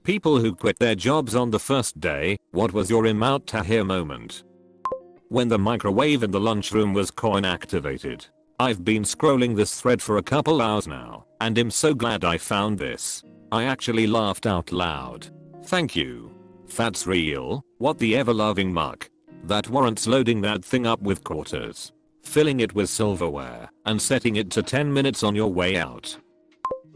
People who quit their jobs on the first day, what was your about to hear moment? When the microwave in the lunchroom was coin activated. I've been scrolling this thread for a couple hours now, and am so glad I found this. I actually laughed out loud. Thank you. That's real, what the ever-loving muck. That warrants loading that thing up with quarters, filling it with silverware, and setting it to 10 minutes on your way out.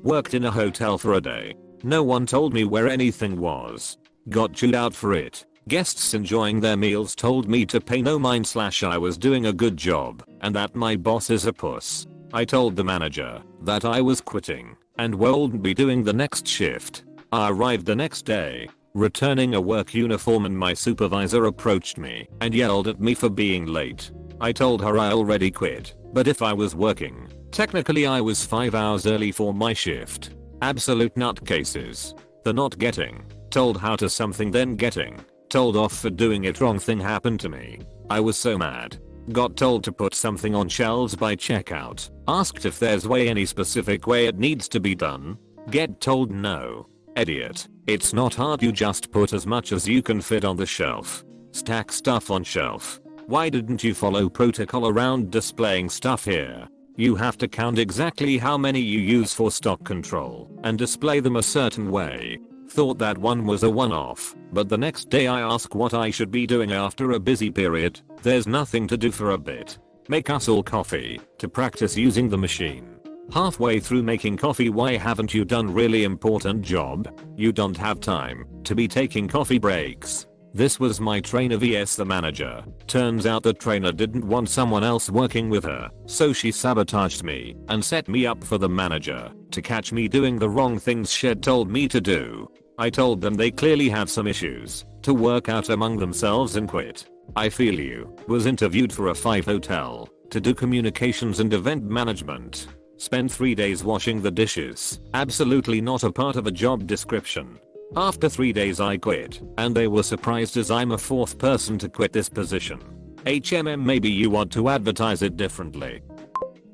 Worked in a hotel for a day. No one told me where anything was. Got chewed out for it. Guests enjoying their meals told me to pay no mind / I was doing a good job, and that my boss is a puss. I told the manager that I was quitting, and wouldn't be doing the next shift. I arrived the next day, returning a work uniform, and my supervisor approached me and yelled at me for being late. I told her I already quit, but if I was working, technically I was 5 hours early for my shift. Absolute nutcases. The not getting told how to something then getting told off for doing it wrong thing happened to me. I was so mad. Got told to put something on shelves by checkout. Asked if there's any specific way it needs to be done. Get told no. Idiot. It's not hard, you just put as much as you can fit on the shelf. Stack stuff on shelf. Why didn't you follow protocol around displaying stuff here? You have to count exactly how many you use for stock control and display them a certain way. Thought that one was a one-off, but the next day I ask what I should be doing after a busy period. There's nothing to do for a bit. Make us all coffee to practice using the machine. Halfway through making coffee, why haven't you done really important job? You don't have time to be taking coffee breaks. This was my trainer vs the manager. Turns out the trainer didn't want someone else working with her, so she sabotaged me and set me up for the manager to catch me doing the wrong things she'd told me to do. I told them they clearly had some issues to work out among themselves and quit. I feel you. Was interviewed for a 5 hotel to do communications and event management. Spent 3 days washing the dishes. Absolutely not a part of a job description. After 3 days I quit, and they were surprised as I'm a 4th person to quit this position. Maybe you want to advertise it differently.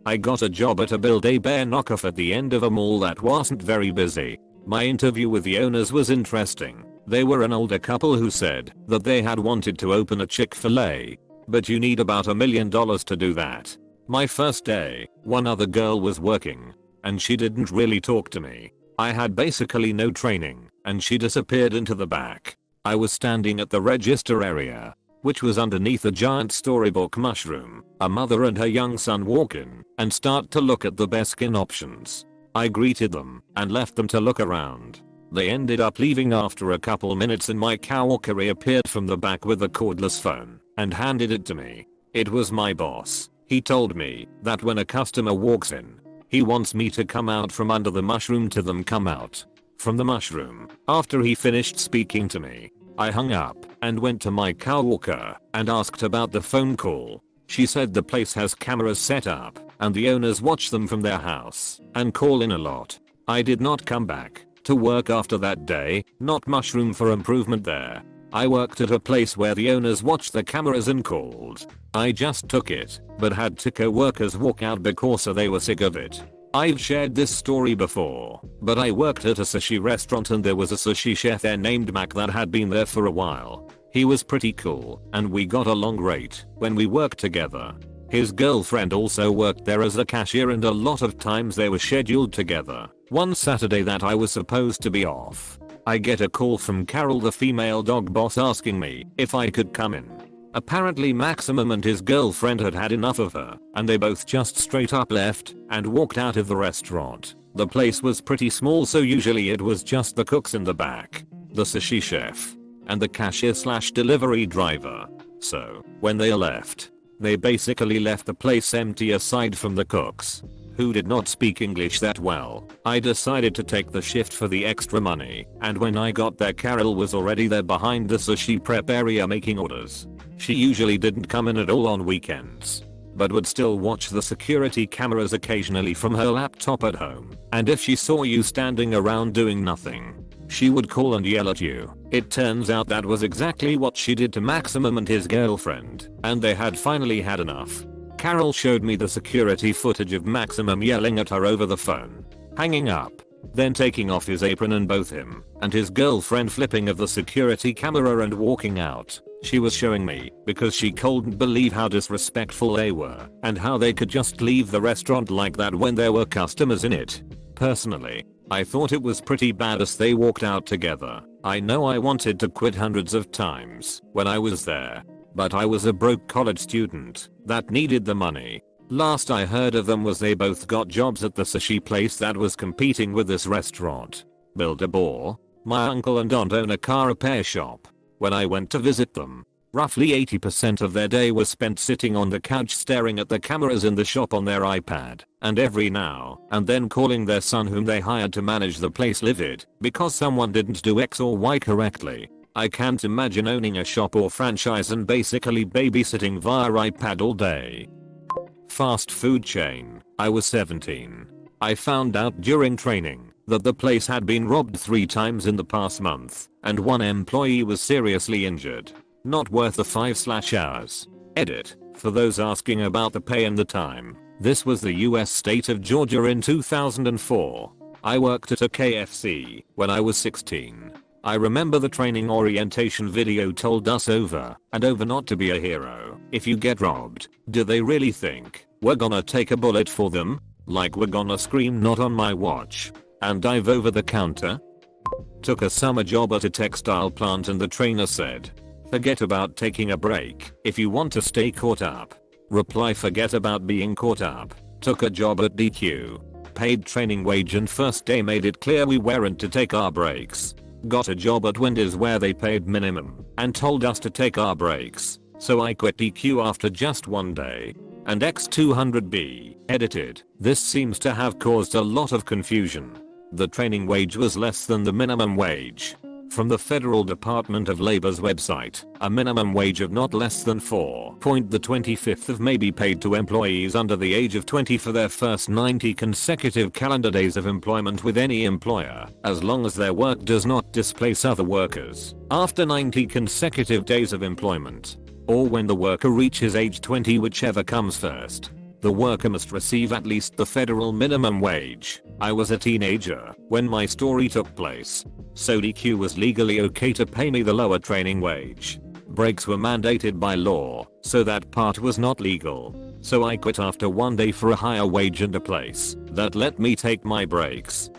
I got a job at a Build-A-Bear knockoff at the end of a mall that wasn't very busy. My interview with the owners was interesting. They were an older couple who said that they had wanted to open a Chick-fil-A, but you need about $1 million to do that. My first day, one other girl was working, and she didn't really talk to me. I had basically no training, and she disappeared into the back. I was standing at the register area, which was underneath a giant storybook mushroom. A mother and her young son walk in and start to look at the best skin options. I greeted them and left them to look around. They ended up leaving after a couple minutes, and my coworker reappeared from the back with a cordless phone and handed it to me. It was my boss. He told me that when a customer walks in, he wants me to come out from under the mushroom to them come out from the mushroom. After he finished speaking to me, I hung up and went to my coworker and asked about the phone call. She said the place has cameras set up and the owners watch them from their house and call in a lot. I did not come back to work after that day. Not mushroom for improvement there. I worked at a place where the owners watched the cameras and called. I just took it, but had to co-workers walk out because they were sick of it. I've shared this story before, but I worked at a sushi restaurant and there was a sushi chef there named Mac that had been there for a while. He was pretty cool and we got along great when we worked together. His girlfriend also worked there as a cashier and a lot of times they were scheduled together. One Saturday that I was supposed to be off, I get a call from Carol, the female dog boss, asking me if I could come in. Apparently Maximum and his girlfriend had had enough of her and they both just straight up left and walked out of the restaurant. The place was pretty small, so usually it was just the cooks in the back, the sushi chef, and the cashier/delivery driver. So when they left, they basically left the place empty aside from the cooks, who did not speak English that well. I decided to take the shift for the extra money, and when I got there Carol was already there behind the sushi prep area making orders. She usually didn't come in at all on weekends, but would still watch the security cameras occasionally from her laptop at home, and if she saw you standing around doing nothing, she would call and yell at you. It turns out that was exactly what she did to Maximum and his girlfriend, and they had finally had enough. Carol showed me the security footage of Maximum yelling at her over the phone. Hanging up, then taking off his apron and both him and his girlfriend flipping of the security camera and walking out. She was showing me because she couldn't believe how disrespectful they were and how they could just leave the restaurant like that when there were customers in it. Personally, I thought it was pretty bad as they walked out together. I know I wanted to quit hundreds of times when I was there, but I was a broke college student that needed the money. Last I heard of them was they both got jobs at the sushi place that was competing with this restaurant. Build a bore. My uncle and aunt own a car repair shop. When I went to visit them, roughly 80% of their day was spent sitting on the couch staring at the cameras in the shop on their iPad, and every now and then calling their son whom they hired to manage the place livid because someone didn't do X or Y correctly. I can't imagine owning a shop or franchise and basically babysitting via iPad all day. Fast food chain. I was 17. I found out during training that the place had been robbed 3 times in the past month and one employee was seriously injured. Not worth the 5 hours. Edit. For those asking about the pay and the time, this was the US state of Georgia in 2004. I worked at a KFC when I was 16. I remember the training orientation video told us over and over not to be a hero. If you get robbed, do they really think we're gonna take a bullet for them? Like we're gonna scream not on my watch and dive over the counter? Took a summer job at a textile plant and the trainer said, forget about taking a break if you want to stay caught up. Reply, forget about being caught up. Took a job at DQ. Paid training wage and first day made it clear we weren't to take our breaks. Got a job at Wendy's where they paid minimum and told us to take our breaks. So I quit DQ after just one day. And X200B, edited. This seems to have caused a lot of confusion. The training wage was less than the minimum wage. From the Federal Department of Labor's website, a minimum wage of not less than 4.25 of may be paid to employees under the age of 20 for their first 90 consecutive calendar days of employment with any employer, as long as their work does not displace other workers after 90 consecutive days of employment, or when the worker reaches age 20, whichever comes first. The worker must receive at least the federal minimum wage. I was a teenager when my story took place, so DQ was legally okay to pay me the lower training wage. Breaks were mandated by law, so that part was not legal. So I quit after one day for a higher wage and a place that let me take my breaks.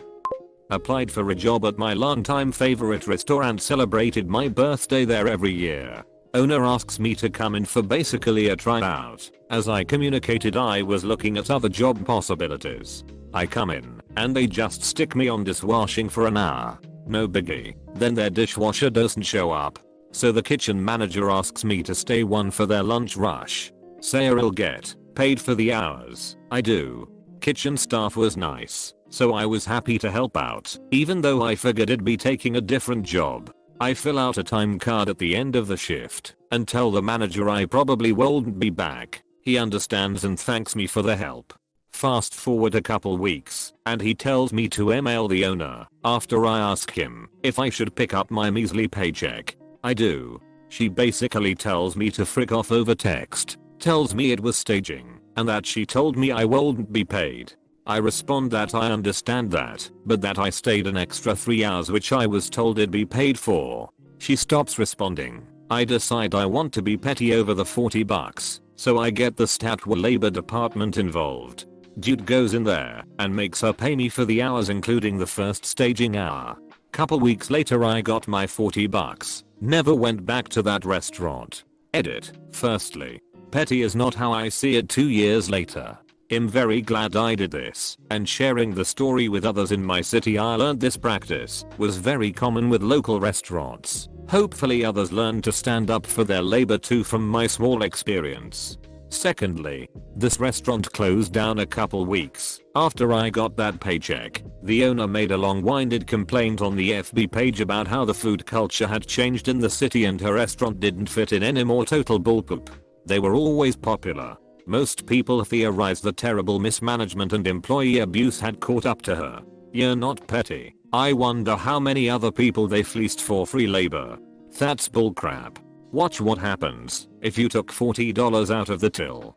Applied for a job at my longtime favorite restaurant, celebrated my birthday there every year. Owner asks me to come in for basically a tryout. As I communicated, I was looking at other job possibilities. I come in and they just stick me on dishwashing for an hour. No biggie. Then their dishwasher doesn't show up. So the kitchen manager asks me to stay one for their lunch rush. Say I'll get paid for the hours. I do. Kitchen staff was nice, so I was happy to help out, even though I figured I'd be taking a different job. I fill out a time card at the end of the shift and tell the manager I probably won't be back. He understands and thanks me for the help. Fast forward a couple weeks and he tells me to email the owner after I ask him if I should pick up my measly paycheck. I do. She basically tells me to frick off over text, tells me it was staging and that she told me I won't be paid. I respond that I understand that, but that I stayed an extra 3 hours which I was told it'd be paid for. She stops responding. I decide I want to be petty over the $40, so I get the Statwa Labor Department involved. Dude goes in there and makes her pay me for the hours including the first staging hour. Couple weeks later I got my $40. Never went back to that restaurant. Edit. Firstly, petty is not how I see it 2 years later. I'm very glad I did this, and sharing the story with others in my city. I learned this practice was very common with local restaurants. Hopefully others learn to stand up for their labor too from my small experience. Secondly, this restaurant closed down a couple weeks after I got that paycheck. The owner made a long-winded complaint on the FB page about how the food culture had changed in the city and her restaurant didn't fit in anymore. Total bullpoop. They were always popular. Most people theorized the terrible mismanagement and employee abuse had caught up to her. You're not petty. I wonder how many other people they fleeced for free labor. That's bullcrap. Watch what happens if you took $40 out of the till.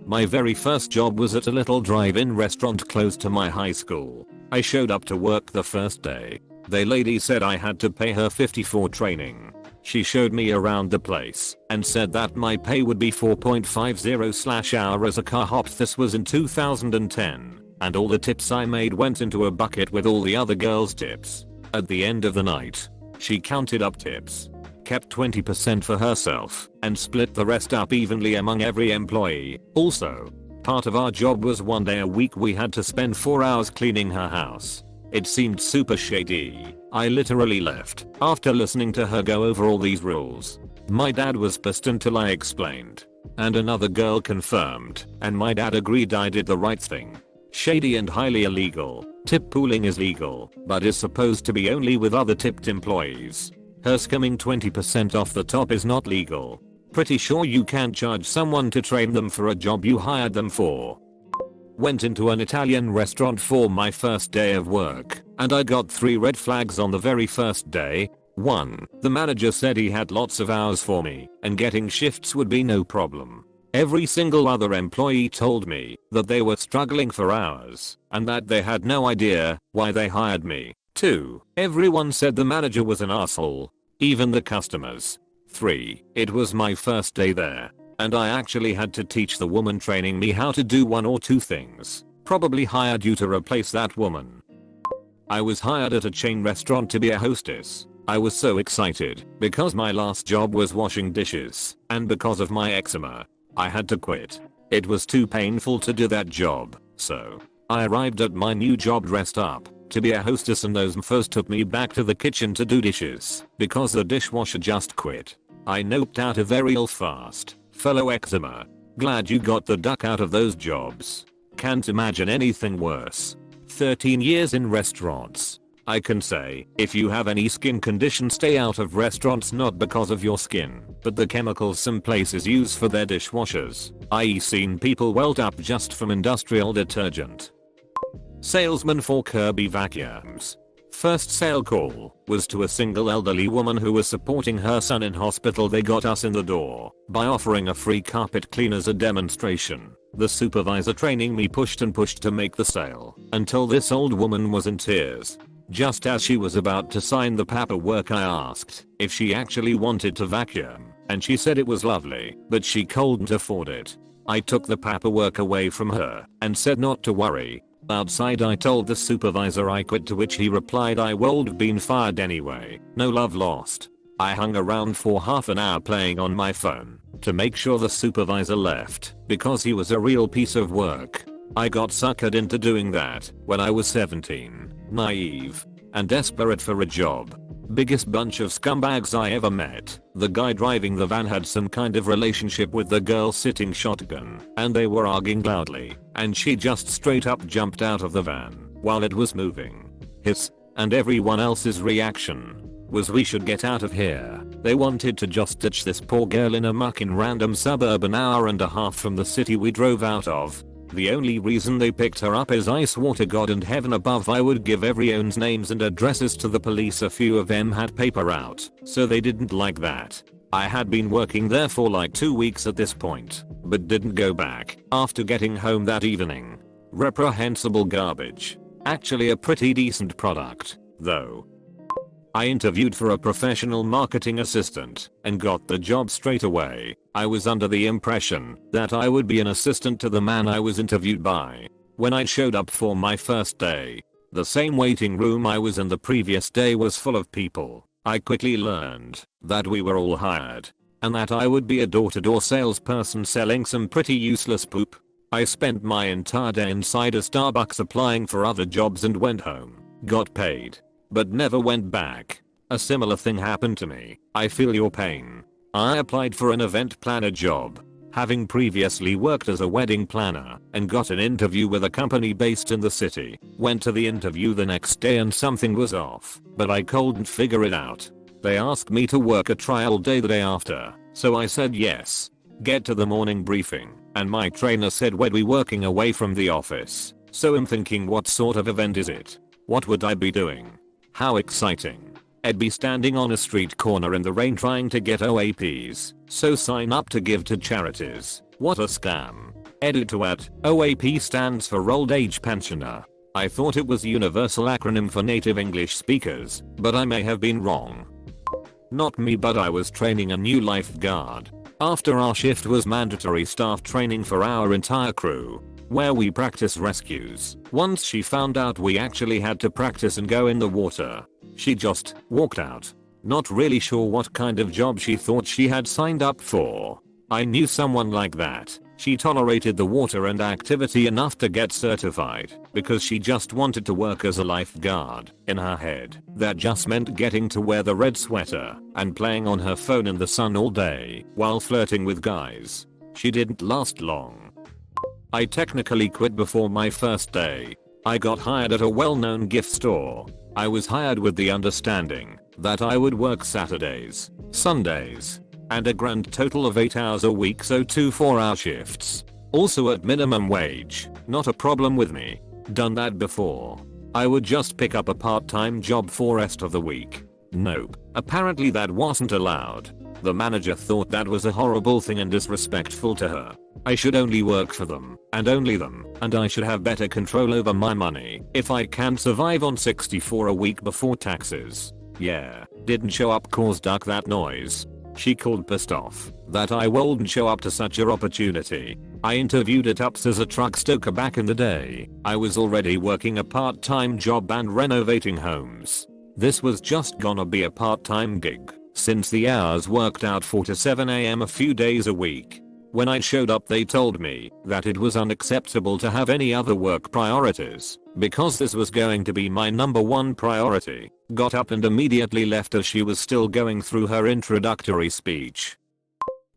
My very first job was at a little drive-in restaurant close to my high school. I showed up to work the first day. The lady said I had to pay her 50 for training. She showed me around the place and said that my pay would be 4.50/hour as a car hop. This was in 2010, and all the tips I made went into a bucket with all the other girls' tips. At the end of the night, she counted up tips, kept 20% for herself, and split the rest up evenly among every employee. Also, part of our job was one day a week we had to spend 4 hours cleaning her house. It seemed super shady. I literally left after listening to her go over all these rules. My dad was pissed until I explained, and another girl confirmed, and my dad agreed I did the right thing. Shady and highly illegal. Tip pooling is legal, but is supposed to be only with other tipped employees. Her skimming 20% off the top is not legal. Pretty sure you can't charge someone to train them for a job you hired them for. Went into an Italian restaurant for my first day of work, and I got 3 red flags on the very first day. 1. The manager said he had lots of hours for me, and getting shifts would be no problem. Every single other employee told me that they were struggling for hours, and that they had no idea why they hired me. 2. Everyone said the manager was an asshole, even the customers. 3. It was my first day there, and I actually had to teach the woman training me how to do 1 or 2 things. Probably hired you to replace that woman. I was hired at a chain restaurant to be a hostess. I was so excited because my last job was washing dishes, and because of my eczema, I had to quit. It was too painful to do that job, so I arrived at my new job dressed up to be a hostess, and those mfos took me back to the kitchen to do dishes because the dishwasher just quit. I noped out of there real fast. Fellow eczema, glad you got the duck out of those jobs. Can't imagine anything worse. 13 years in restaurants. I can say, if you have any skin condition, stay out of restaurants, not because of your skin, but the chemicals some places use for their dishwashers. I seen people welt up just from industrial detergent. Salesman for Kirby vacuums. First sale call was to a single elderly woman who was supporting her son in hospital. They got us in the door by offering a free carpet clean as a demonstration. The supervisor training me pushed and pushed to make the sale until this old woman was in tears. Just as she was about to sign the paperwork, I asked if she actually wanted to vacuum, and she said it was lovely, but she couldn't afford it. I took the paperwork away from her and said not to worry. Outside I told the supervisor I quit, to which he replied I would have been fired anyway. No love lost. I hung around for half an hour playing on my phone to make sure the supervisor left because he was a real piece of work. I got suckered into doing that when I was 17, naive and desperate for a job. Biggest bunch of scumbags I ever met. The guy driving the van had some kind of relationship with the girl sitting shotgun, and they were arguing loudly, and she just straight up jumped out of the van while it was moving. His and everyone else's reaction was we should get out of here. They wanted to just ditch this poor girl in a muck in random suburb an hour and a half from the city we drove out of. The only reason they picked her up is I swore to God and heaven above I would give everyone's names and addresses to the police. A few of them had paper out, so they didn't like that. I had been working there for like 2 weeks at this point, but didn't go back after getting home that evening. Reprehensible garbage. Actually a pretty decent product, though. I interviewed for a professional marketing assistant and got the job straight away. I was under the impression that I would be an assistant to the man I was interviewed by. When I showed up for my first day, the same waiting room I was in the previous day was full of people. I quickly learned that we were all hired and that I would be a door-to-door salesperson selling some pretty useless poop. I spent my entire day inside a Starbucks applying for other jobs and went home, got paid, but never went back. A similar thing happened to me. I feel your pain. I applied for an event planner job, having previously worked as a wedding planner, and got an interview with a company based in the city. Went to the interview the next day and something was off, but I couldn't figure it out. They asked me to work a trial day the day after, so I said yes. Get to the morning briefing, and my trainer said we'd be working away from the office. So I'm thinking, what sort of event is it? What would I be doing? How exciting. I'd be standing on a street corner in the rain trying to get OAPs, so sign up to give to charities. What a scam. Edit to at OAP stands for old age pensioner. I thought it was a universal acronym for native English speakers, but I may have been wrong. Not me, but I was training a new lifeguard. After our shift was mandatory staff training for our entire crew, where we practice rescues. Once she found out we actually had to practice and go in the water, she just walked out. Not really sure what kind of job she thought she had signed up for. I knew someone like that. She tolerated the water and activity enough to get certified because she just wanted to work as a lifeguard. In her head, that just meant getting to wear the red sweater and playing on her phone in the sun all day while flirting with guys. She didn't last long. I technically quit before my first day. I got hired at a well-known gift store. I was hired with the understanding that I would work Saturdays, Sundays, and a grand total of 8 hours a week, so 2 4-hour shifts. Also at minimum wage, not a problem with me. Done that before. I would just pick up a part-time job for rest of the week. Nope, apparently that wasn't allowed. The manager thought that was a horrible thing and disrespectful to her. I should only work for them, and only them, and I should have better control over my money if I can survive on 64 a week before taxes. Yeah, didn't show up cause duck that noise. She called pissed off that I wouldn't show up to such a opportunity. I interviewed at UPS as a truck stoker back in the day. I was already working a part-time job and renovating homes. This was just gonna be a part-time gig, since the hours worked out 4 to 7 AM a few days a week. When I showed up they told me that it was unacceptable to have any other work priorities, because this was going to be my #1 priority. Got up and immediately left as she was still going through her introductory speech.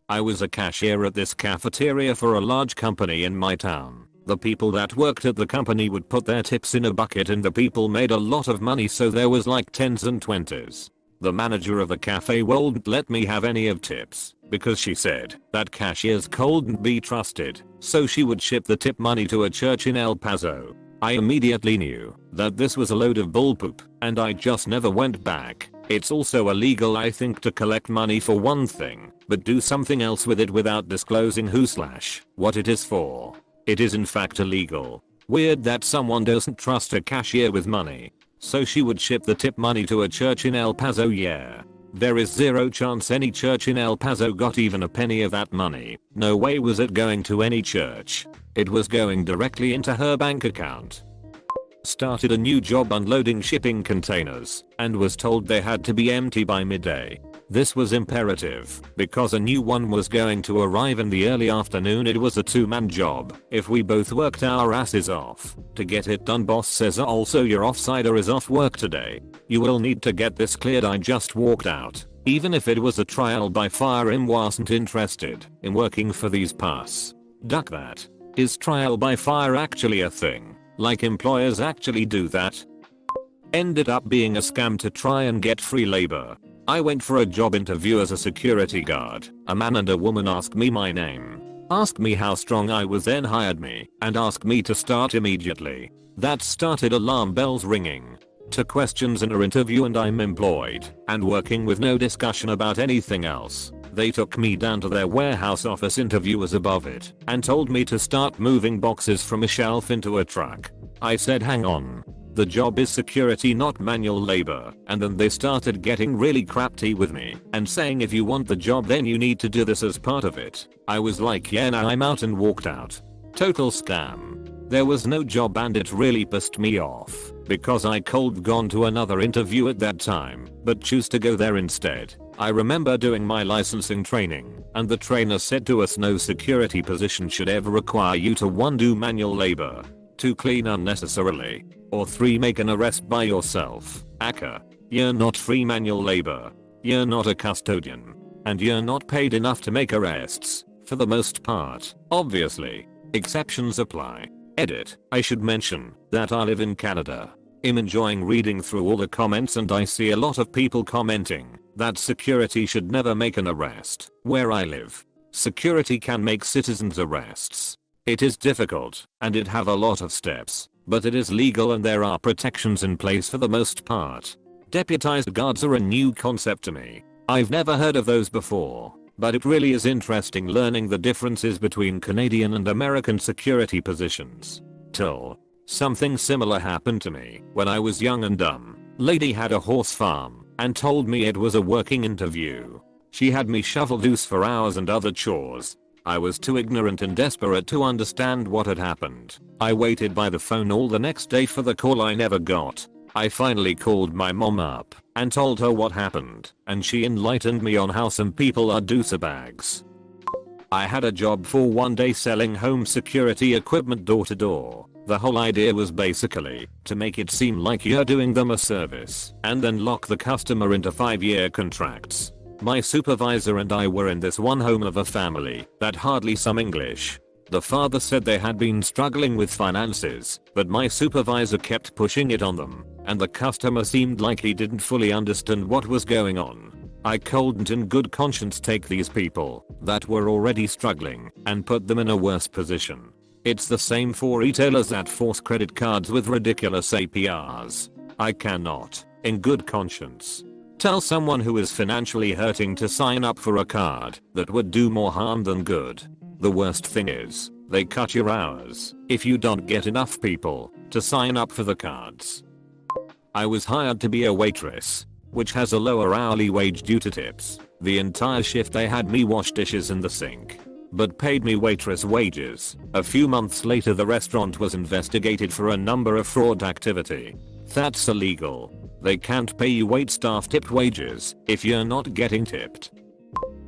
I was a cashier at this cafeteria for a large company in my town. The people that worked at the company would put their tips in a bucket and the people made a lot of money, so there was like 10s and 20s. The manager of the cafe wouldn't let me have any of tips because she said that cashiers couldn't be trusted, so she would ship the tip money to a church in El Paso. I immediately knew that this was a load of bullpoop and I just never went back. It's also illegal, I think, to collect money for one thing, but do something else with it without disclosing who/what it is for. It is in fact illegal. Weird that someone doesn't trust a cashier with money. So she would ship the tip money to a church in El Paso. Yeah. There is zero chance any church in El Paso got even a penny of that money. No way was it going to any church. It was going directly into her bank account. Started a new job unloading shipping containers and was told they had to be empty by midday. This was imperative because a new one was going to arrive in the early afternoon. It was a 2-man job. If we both worked our asses off to get it done, boss says also your offsider is off work today. You will need to get this cleared. I just walked out. Even if it was a trial by fire, I wasn't interested in working for these pass. Duck that. Is trial by fire actually a thing? Like employers actually do that? Ended up being a scam to try and get free labor. I went for a job interview as a security guard. A man and a woman asked me my name, asked me how strong I was, then hired me and asked me to start immediately. That started alarm bells ringing. Took questions in our interview and I'm employed and working with no discussion about anything else. They took me down to their warehouse office, interview was above it, and told me to start moving boxes from a shelf into a truck. I said hang on. The job is security, not manual labor, and then they started getting really crafty with me and saying if you want the job then you need to do this as part of it. I was like yeah, now I'm out, and walked out. Total scam. There was no job and it really pissed me off because I could gone to another interview at that time but choose to go there instead. I remember doing my licensing training and the trainer said to us no security position should ever require you to 1 do manual labor, 2 clean unnecessarily, or 3 make an arrest by yourself. Aka, you're not free manual labor, you're not a custodian, and you're not paid enough to make arrests, for the most part, obviously. Exceptions apply. Edit. I should mention that I live in Canada. I'm enjoying reading through all the comments and I see a lot of people commenting that security should never make an arrest. Where I live, security can make citizens arrests. It is difficult and it have a lot of steps, but it is legal and there are protections in place for the most part. Deputized guards are a new concept to me. I've never heard of those before, but it really is interesting learning the differences between Canadian and American security positions. Till Something similar happened to me when I was young and dumb. Lady had a horse farm and told me it was a working interview. She had me shovel loose for hours and other chores. I was too ignorant and desperate to understand what had happened. I waited by the phone all the next day for the call I never got. I finally called my mom up and told her what happened, and she enlightened me on how some people are douchebags. I had a job for one day selling home security equipment door to door. The whole idea was basically to make it seem like you're doing them a service and then lock the customer into 5-year contracts. My supervisor and I were in this one home of a family that hardly some English. The father said they had been struggling with finances, but my supervisor kept pushing it on them, and the customer seemed like he didn't fully understand what was going on. I couldn't in good conscience take these people that were already struggling and put them in a worse position. It's the same for retailers that force credit cards with ridiculous APRs. I cannot, in good conscience, tell someone who is financially hurting to sign up for a card that would do more harm than good. The worst thing is, they cut your hours if you don't get enough people to sign up for the cards. I was hired to be a waitress, which has a lower hourly wage due to tips. The entire shift they had me wash dishes in the sink, but paid me waitress wages. A few months later the restaurant was investigated for a number of fraud activity. That's illegal. They can't pay you waitstaff tipped wages if you're not getting tipped.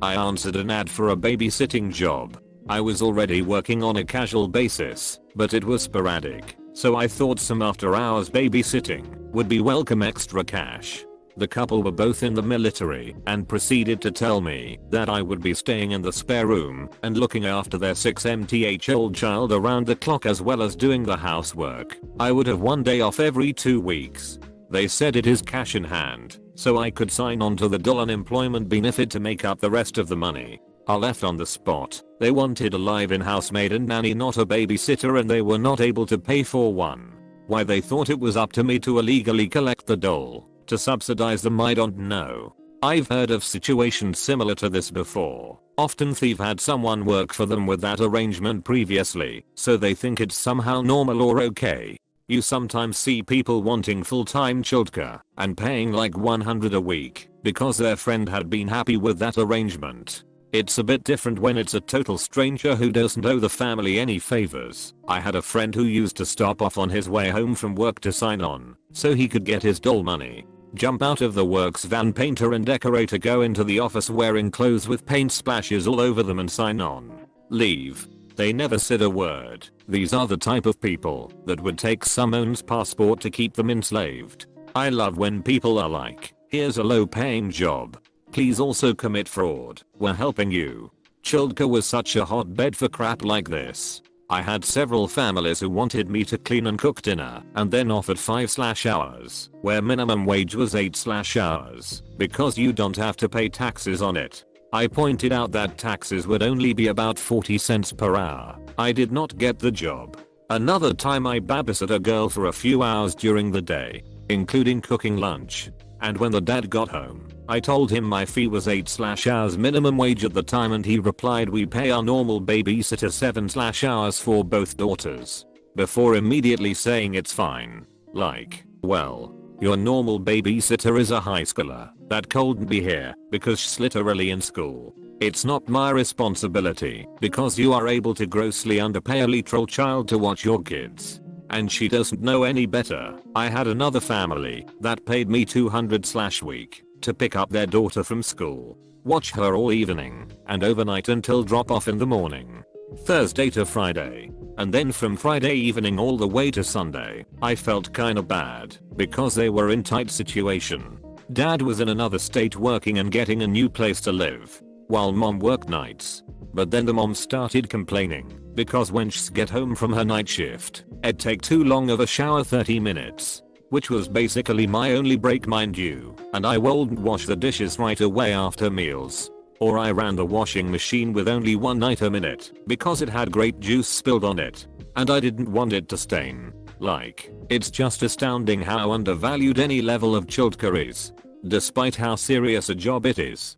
I answered an ad for a babysitting job. I was already working on a casual basis, but it was sporadic, so I thought some after hours babysitting would be welcome extra cash. The couple were both in the military and proceeded to tell me that I would be staying in the spare room and looking after their 6-month-old child around the clock as well as doing the housework. I would have one day off every 2 weeks. They said it is cash in hand, so I could sign on to the dual unemployment benefit to make up the rest of the money. I left on the spot. They wanted a live-in housemaid and nanny, not a babysitter, and they were not able to pay for one. Why they thought it was up to me to illegally collect the dole to subsidize them, I don't know. I've heard of situations similar to this before. Often they've had someone work for them with that arrangement previously, so they think it's somehow normal or okay. You sometimes see people wanting full-time childcare and paying like $100 a week because their friend had been happy with that arrangement. It's a bit different when it's a total stranger who doesn't owe the family any favors. I had a friend who used to stop off on his way home from work to sign on so he could get his dole money. Jump out of the works van, painter and decorator, go into the office wearing clothes with paint splashes all over them and sign on. Leave. They never said a word. These are the type of people that would take someone's passport to keep them enslaved. I love when people are like, here's a low-paying job. Please also commit fraud. We're helping you. Childcare was such a hotbed for crap like this. I had several families who wanted me to clean and cook dinner and then offered 5/hours, where minimum wage was 8/hours, because you don't have to pay taxes on it. I pointed out that taxes would only be about 40 cents per hour. I did not get the job. Another time I babysat a girl for a few hours during the day, including cooking lunch. And when the dad got home, I told him my fee was 8/hours minimum wage at the time, and he replied, we pay our normal babysitter 7/hours for both daughters, before immediately saying it's fine. Like, well, your normal babysitter is a high schooler that couldn't be here because she's literally in school. It's not my responsibility because you are able to grossly underpay a literal child to watch your kids. And she doesn't know any better. I had another family that paid me $200 week to pick up their daughter from school, watch her all evening and overnight until drop off in the morning, Thursday to Friday, and then from Friday evening all the way to Sunday. I felt kinda bad because they were in tight situation. Dad was in another state working and getting a new place to live, while mom worked nights. But then the mom started complaining because when she'd get home from her night shift, it'd take too long of a shower, 30 minutes, which was basically my only break, mind you, and I wouldn't wash the dishes right away after meals. Or I ran the washing machine with only one item in it because it had grape juice spilled on it, and I didn't want it to stain. Like, it's just astounding how undervalued any level of childcare is, despite how serious a job it is.